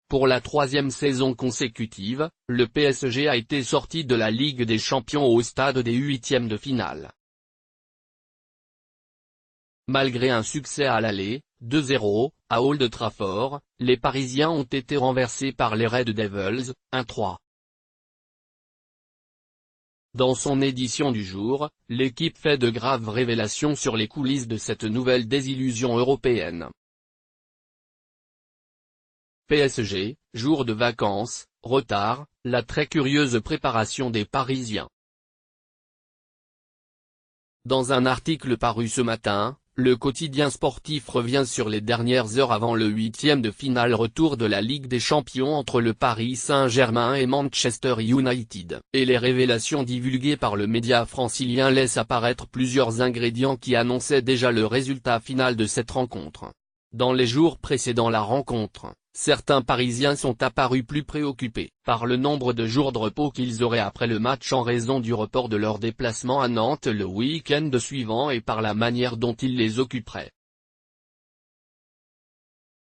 Pour la troisième saison consécutive, le PSG a été sorti de la Ligue des Champions au stade des huitièmes de finale. Malgré un succès à l'aller, 2-0, à Old Trafford, les Parisiens ont été renversés par les Red Devils, 1-3. Dans son édition du jour, l'équipe fait de graves révélations sur les coulisses de cette nouvelle désillusion européenne. PSG, jour de vacances, retard, la très curieuse préparation des Parisiens. Dans un article paru ce matin, le quotidien sportif revient sur les dernières heures avant le huitième de finale retour de la Ligue des Champions entre le Paris Saint-Germain et Manchester United, et les révélations divulguées par le média francilien laissent apparaître plusieurs ingrédients qui annonçaient déjà le résultat final de cette rencontre. Dans les jours précédant la rencontre, certains Parisiens sont apparus plus préoccupés par le nombre de jours de repos qu'ils auraient après le match en raison du report de leur déplacement à Nantes le week-end suivant et par la manière dont ils les occuperaient.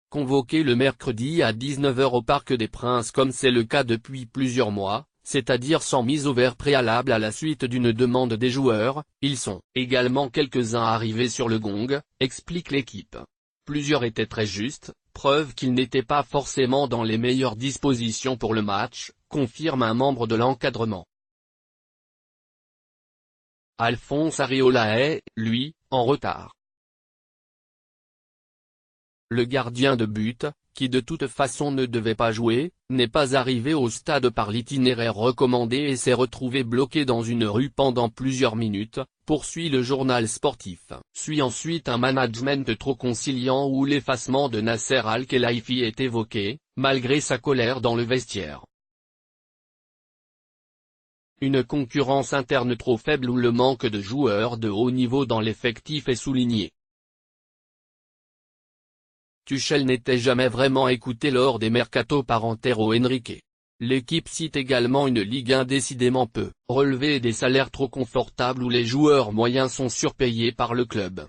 Convoqués le mercredi à 19 h au Parc des Princes comme c'est le cas depuis plusieurs mois, c'est-à-dire sans mise au vert préalable à la suite d'une demande des joueurs, ils sont également quelques-uns arrivés sur le gong, explique l'équipe. Plusieurs étaient très justes, preuve qu'ils n'étaient pas forcément dans les meilleures dispositions pour le match, confirme un membre de l'encadrement. Alphonse Areola est, lui, en retard. Le gardien de but, qui de toute façon ne devait pas jouer, n'est pas arrivé au stade par l'itinéraire recommandé et s'est retrouvé bloqué dans une rue pendant plusieurs minutes, poursuit le journal sportif. Suit ensuite un management trop conciliant où l'effacement de Nasser Al-Khelaifi est évoqué, malgré sa colère dans le vestiaire. Une concurrence interne trop faible ou le manque de joueurs de haut niveau dans l'effectif est souligné. Tuchel n'était jamais vraiment écouté lors des mercato par Antero Henrique. L'équipe cite également une Ligue 1 décidément peu relevée et des salaires trop confortables où les joueurs moyens sont surpayés par le club.